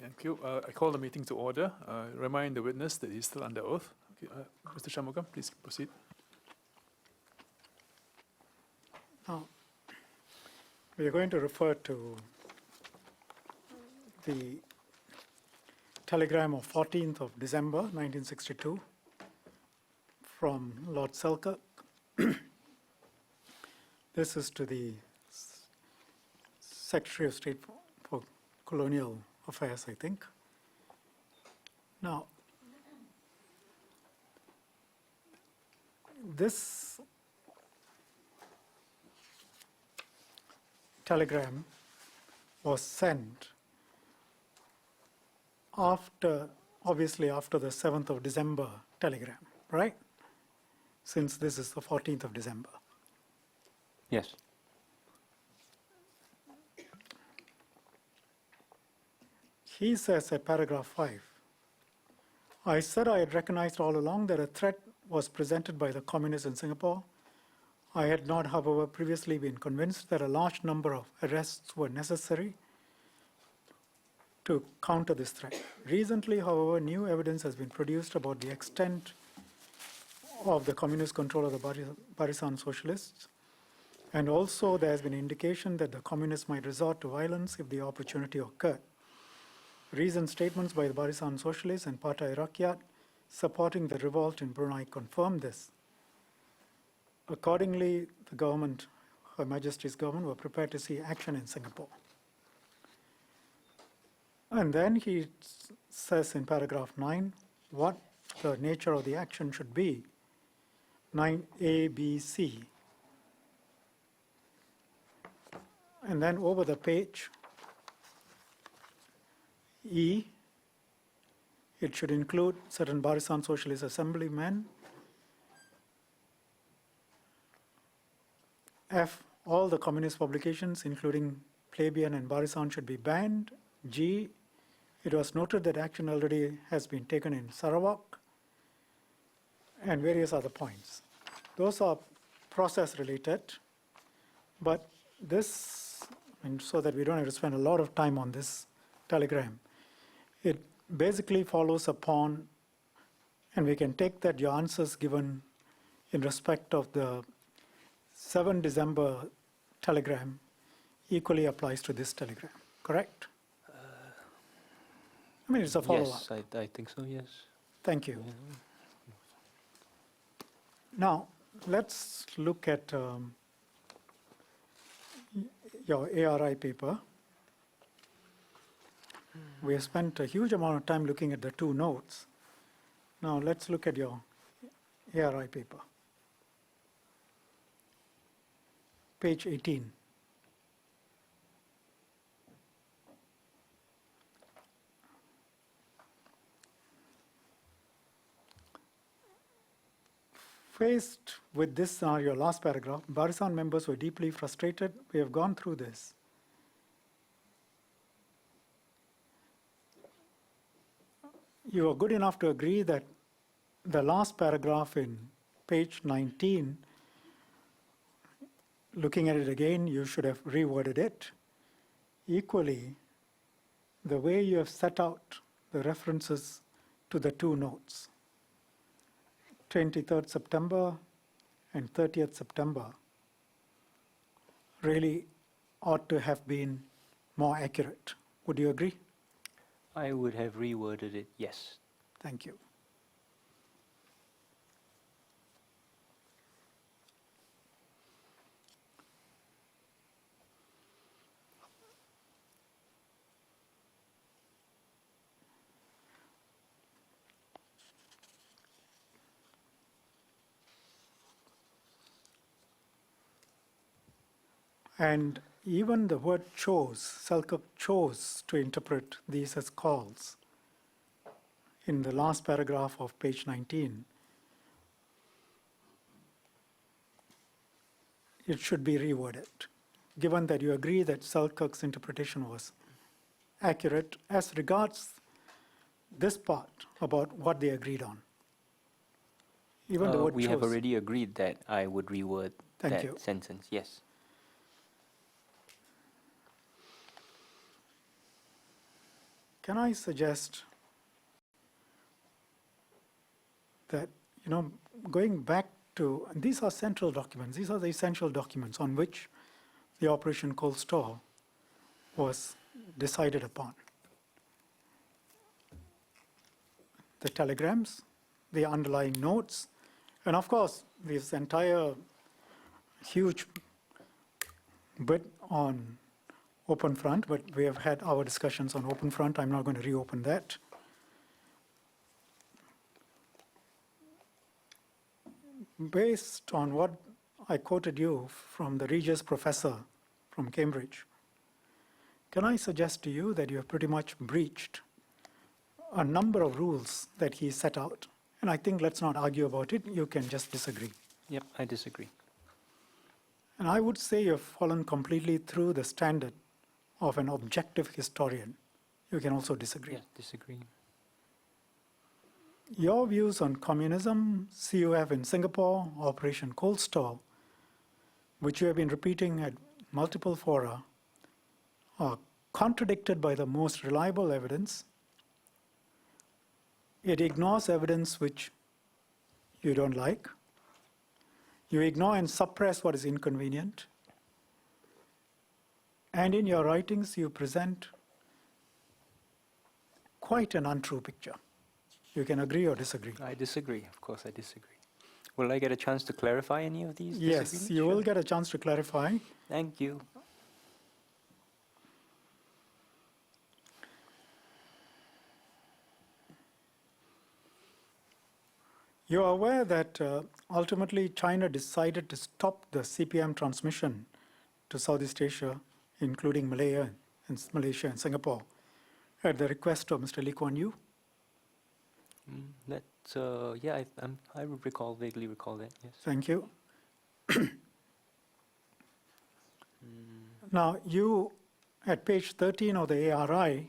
Thank you. I call the meeting to order. Remind the witness that he's still under oath. Okay, Mr. Shanmugam, please proceed. Now, we are going to refer to the telegram of 14th of December 1962 from Lord Selkirk. This is to the Secretary of State for Colonial Affairs, I think. Now, this telegram was sent obviously after the 7th of December telegram, right? Since this is the 14th of December. Yes. He says at paragraph 5, I said I had recognized all along that a threat was presented by the communists in Singapore. I had not, however, previously been convinced that a large number of arrests were necessary to counter this threat. Recently, however, new evidence has been produced about the extent of the communist control of the Barisan socialists, and also there has been indication that the communists might resort to violence if the opportunity occurred. Recent statements by the Barisan socialists and Partai Rakyat supporting the revolt in Brunei confirm this. Accordingly, the government, Her Majesty's government, were prepared to see action in Singapore. And then he says in paragraph 9 what the nature of the action should be. 9A, B, C. And then over the page, E, it should include certain Barisan Socialist Assemblymen. F, all the communist publications, including Plebeian and Barisan, should be banned. G, it was noted that action already has been taken in Sarawak, and various other points. Those are process related, but this, and so that we don't have to spend a lot of time on this telegram, it basically follows upon, and we can take that your answers given in respect of the 7 December telegram equally applies to this telegram, correct? I mean, it's a follow-up. Yes, I think so, yes. Thank you. Yeah. Now, let's look at your ARI paper. We have spent a huge amount of time looking at the 2 notes. Now, let's look at your ARI paper. Page 18. Faced with this scenario, last paragraph, Barisan members were deeply frustrated. We have gone through this. You are good enough to agree that the last paragraph in page 19, looking at it again, you should have reworded it. Equally, the way you have set out the references to the 2 notes, 23rd September and 30th September, really ought to have been more accurate. Would you agree? I would have reworded it, yes. Thank you. And even the word chose, Selkirk chose to interpret these as calls. In the last paragraph of page 19, it should be reworded, given that you agree that Selkirk's interpretation was accurate as regards this part about what they agreed on. Even the word we chose. have already agreed that I would reword Thank you. sentence, yes. can I suggest that, going back to, and these are central documents, these are the essential documents on which the Operation Cold Store was decided upon. The telegrams, the underlying notes, and of course, this entire huge bit on Open Front, but we have had our discussions on Open Front. I'm not going to reopen that. Based on what I quoted you from the Regius professor from Cambridge, can I suggest to you that you have pretty much breached a number of rules that he set out? And I think let's not argue about it. You can just disagree. Yep, I disagree. And I would say you've fallen completely through the standard of an objective historian. You can also disagree. Yeah, disagree. Your views on communism, CUF in Singapore, Operation Cold Store, which you have been repeating at multiple fora, are contradicted by the most reliable evidence. It ignores evidence which you don't like. You ignore and suppress what is inconvenient. And in your writings, you present quite an untrue picture. You can agree or disagree. I disagree. Of course, I disagree. Will I get a chance to clarify any of these Yes, disagreements? you will Sure. get a chance to clarify. Thank you. You are aware that ultimately China decided to stop the CPM transmission to Southeast Asia, including Malaysia and Singapore, at the request of Mr. Lee Kuan Yew? That's, yeah, I would vaguely recall that, yes. Thank you. Now, you, at page 13 of the ARI,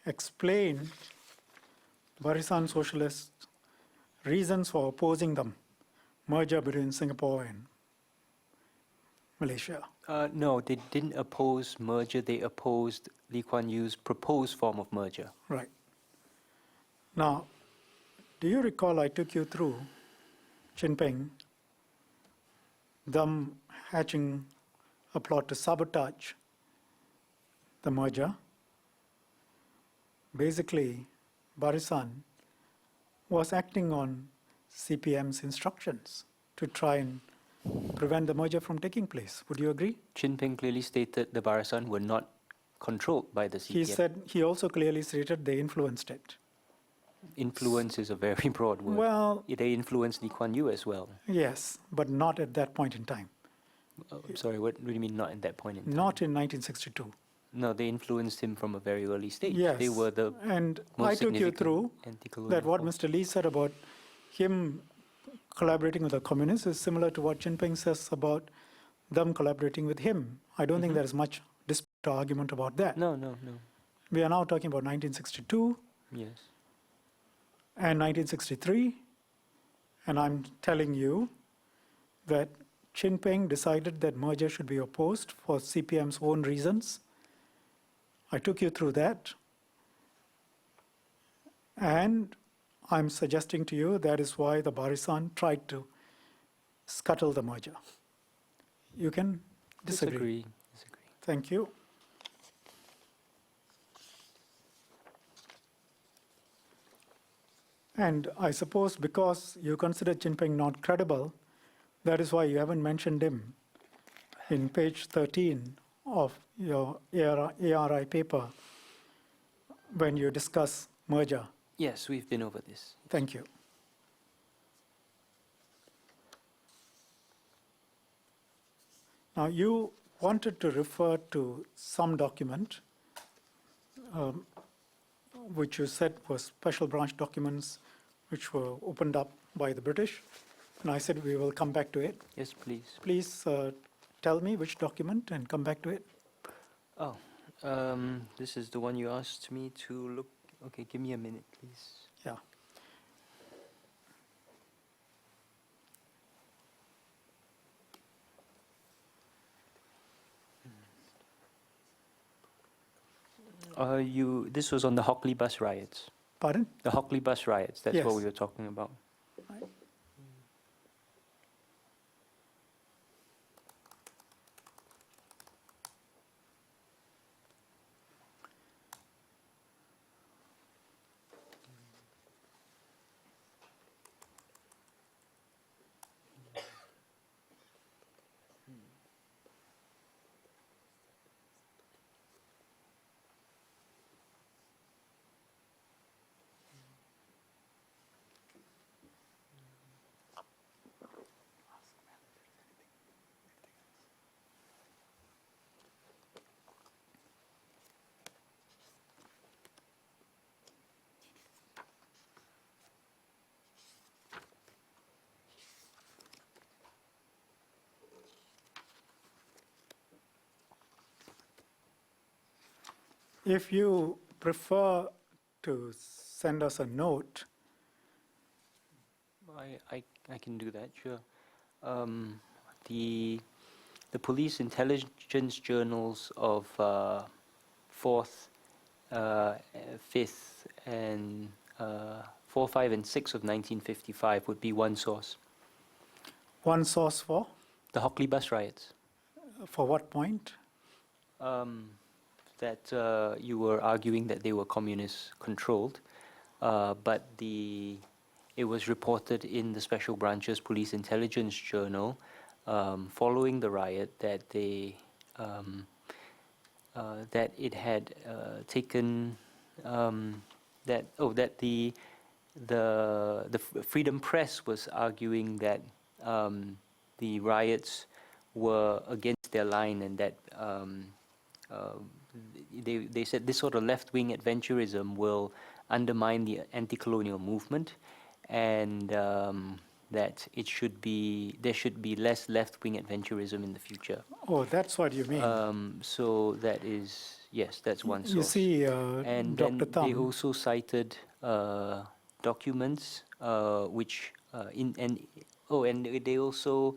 explain Barisan Socialists' reasons for opposing the merger between Singapore and Malaysia. No, they didn't oppose merger. They opposed Lee Kuan Yew's proposed form of merger. Right. Now, do you recall I took you through Jinping, them hatching a plot to sabotage the merger? Basically, Barisan was acting on CPM's instructions to try and prevent the merger from taking place. Would you agree? Jinping clearly stated the Barisan were not controlled by the CPM. He also clearly stated they influenced it. Influence is a very broad word. Well, They influenced Lee Kuan Yew as well. yes, but not at that point in time. I'm sorry, what do you mean not at that point in time? Not in 1962. No, they influenced him from a very early stage. Yes. They were the And most I took you significant through anti-colonial that what force. Mr. Lee said about him collaborating with the communists is similar to what Jinping says about them collaborating with him. I don't think there is much dispute or argument about that. No, no. We are now talking about 1962 Yes. and 1963, and I'm telling you that Jinping decided that merger should be opposed for CPM's own reasons. I took you through that, and I'm suggesting to you that is why the Barisan tried to scuttle the merger. You can disagree. Disagree. Thank you. And I suppose because you consider Jinping not credible, that is why you haven't mentioned him in page 13 of your ARI paper when you discuss merger. Yes, we've been over this. Thank you. Now, you wanted to refer to some document which you said was special branch documents which were opened up by the British. And I said we will come back to it. Yes, please. Please tell me which document and come back to it. Oh, this is the one you asked me to look. Okay, give me a minute, please. Yeah. This was on the Hockley bus riots. Pardon? The Hockley bus riots, that's what Yes. we were talking about. If you prefer to send us a note, I can do that, sure. The police intelligence journals of 4th, 5th, and 4, 5, and 6 of 1955 would be one source. one source The Hockley bus riots. for what point? That you were arguing that they were communist controlled, but it was reported in the Special Branches Police Intelligence Journal following the riot that that it had taken that the Freedom Press was arguing that the riots were against their line, and that they said this sort of left-wing adventurism will undermine the anti-colonial movement, and that there should be less left-wing adventurism in the future. Oh, that's what you mean. So that is, yes, that's one source. You see, And Dr. then they Thum, also cited documents which and they also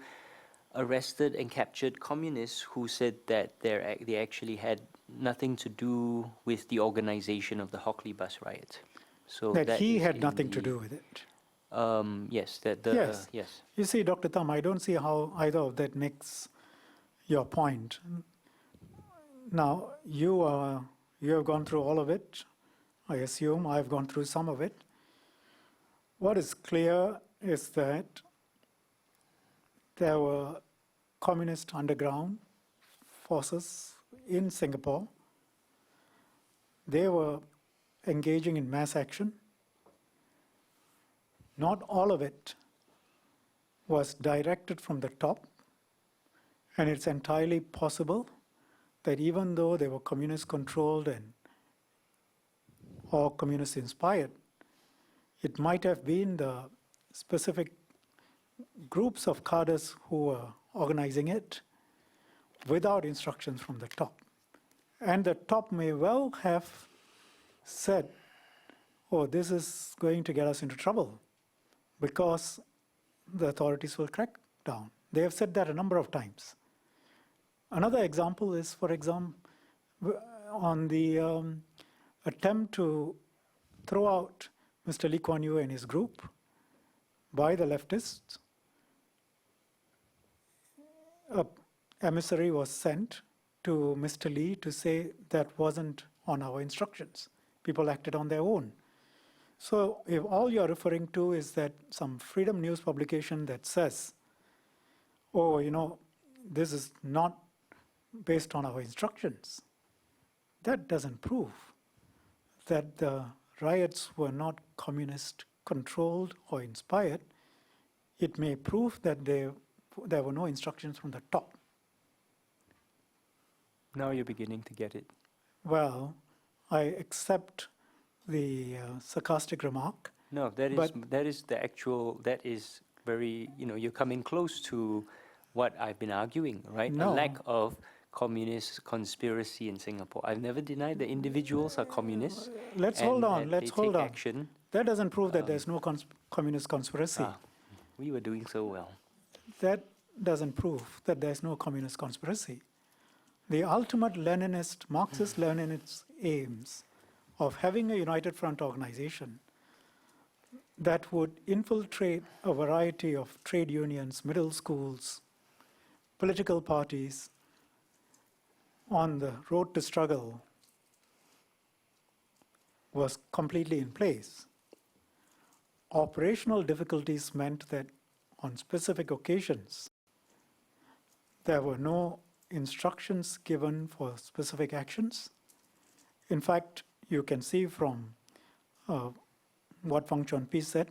arrested and captured communists who said that they actually had nothing to do with the organization of the Hockley bus riot. So that he is had in nothing to the- do with it. Yes, that Yes. yes. You see, Dr. Thum, I don't see how either of that makes your point. Now, you have gone through all of it. I assume I've gone through some of it. What is clear is that there were communist underground forces in Singapore. They were engaging in mass action. Not all of it was directed from the top, and it's entirely possible that even though they were communist controlled or communist inspired, it might have been the specific groups of cadres who were organizing it without instructions from the top. And the top may well have said, oh, this is going to get us into trouble because the authorities will crack down. They have said that a number of times. Another example is, for example, on the attempt to throw out Mr. Lee Kuan Yew and his group by the leftists. An emissary was sent to Mr. Lee to say that wasn't on our instructions. People acted on their own. So if all you're referring to is that some Freedom News publication that says, oh, you know, this is not based on our instructions, that doesn't prove that the riots were not communist controlled or inspired. It may prove that there were no instructions from the top. Now you're beginning to get it. Well, I accept the sarcastic remark. No, that is the actual. That is very. You're coming close to what I've been arguing, right? No. A lack of communist conspiracy in Singapore. I've never denied that individuals are communists. Let's and hold on. that Let's they hold take on. action. That doesn't prove that there's no communist conspiracy. We were doing so well. That doesn't prove that there's no communist conspiracy. the ultimate Leninist, Marxist-Leninist aims of having a united front organization that would infiltrate a variety of trade unions, middle schools, political parties on the road to struggle was completely in place. Operational difficulties meant that on specific occasions, there were no instructions given for specific actions. In fact, you can see from what Fang Chuanpi said,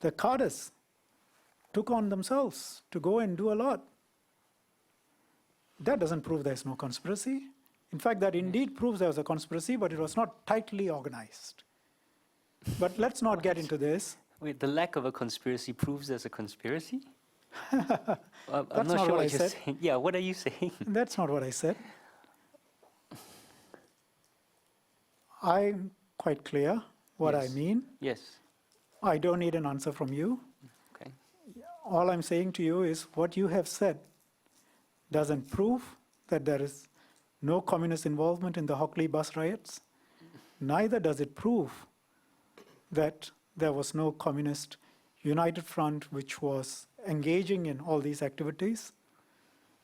the cadres took on themselves to go and do a lot. That doesn't prove there's no conspiracy. In fact, that indeed proves there was a conspiracy, but it was not tightly organized. But let's not get into this. Wait, the lack of a conspiracy proves there's a conspiracy? I'm That's not not sure what I what you're said. saying. Yeah, what are you saying? That's not what I said. I'm quite clear what I Yes. mean. Yes. I don't need an answer from you. Okay. All I'm saying to you is what you have said doesn't prove that there is no communist involvement in the Hockley bus riots. Neither does it prove that there was no communist united front which was engaging in all these activities,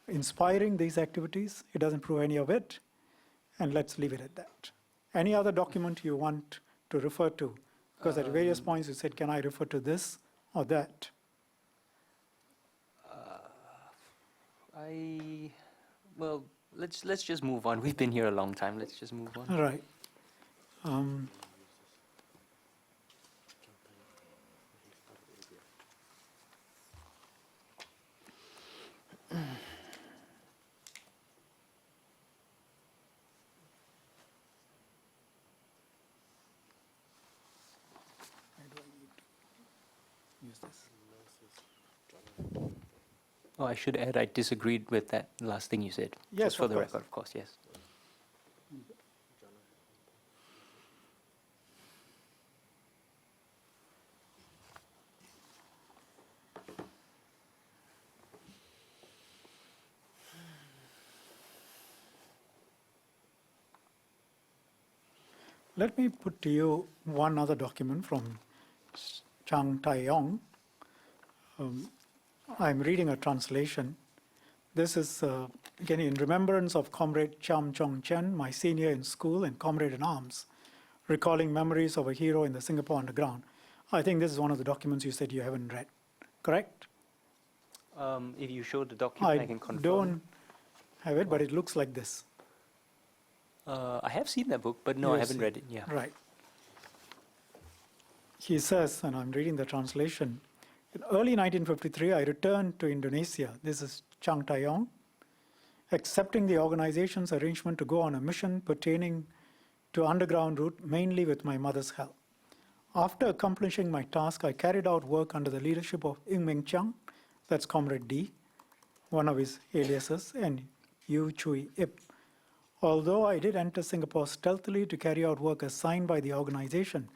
inspiring these activities. It doesn't prove any of it. And let's leave it at that. Any other document you want to refer to? Because at various points you said, can I refer to this or that? Well, let's just move on. We've been here a long time. Let's just move on. All right. Use this. Oh, I should add, I disagreed with that last thing you said. Yes, Just for of the course. record, of course, yes. Let me put to you one other document from Chang Tai-yong. I'm reading a translation. This is, again, in remembrance of Comrade Cham Chong Chen, my senior in school and comrade in arms, recalling memories of a hero in the Singapore underground. I think this is one of the documents you said you haven't read, correct? If you show the document, I can confirm. don't have it, but it looks like this. I have seen that book, but no, I You've haven't seen- read it. Yeah. Right. He says, and I'm reading the translation, in early 1953, I returned to Indonesia. This is Chang Tai-yong, accepting the organization's arrangement to go on a mission pertaining to underground route, mainly with my mother's help. After accomplishing my task, I carried out work under the leadership of Ng Meng Chiang, that's Comrade D, one of his aliases, and Yu Chui Ip. Although I did enter Singapore stealthily to carry out work assigned by the organization,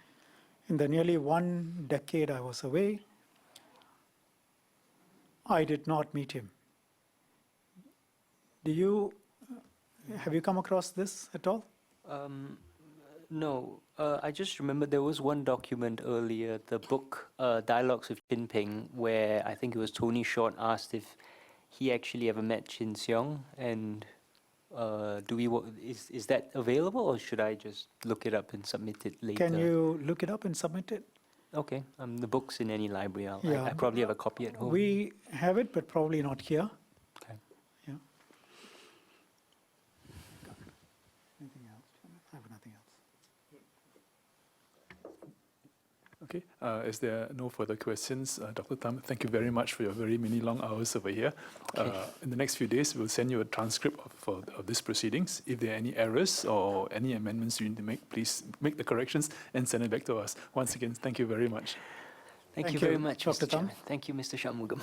in the nearly 1 decade I was away, I did not meet him. Have you come across this at all? No, I just remember there was one document earlier, the book Dialogues with Thum Ping, where I think it was Tony Short asked if he actually ever met Chin Seong, and is that available, or should I just look it up and submit it later? Can you look it up and submit it? Okay, the book's in any library. Yeah. I probably have a copy at home. We have it, but probably not here. Okay. Yeah. Anything else? I have nothing else. Okay, as there are no further questions, Dr. Thum, thank you very much for your very many long hours over here. Okay. In the next few days, we'll send you a transcript of these proceedings. If there are any errors or any amendments you need to make, please make the corrections and send it back to us. Once again, thank you very much. Thank Thank you you, very much, Dr. Mr. Thum. Chairman. Thank you, Mr. Shanmugam.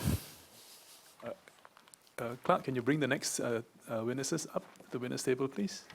Clark, can you bring the next witnesses up to the witness table, please?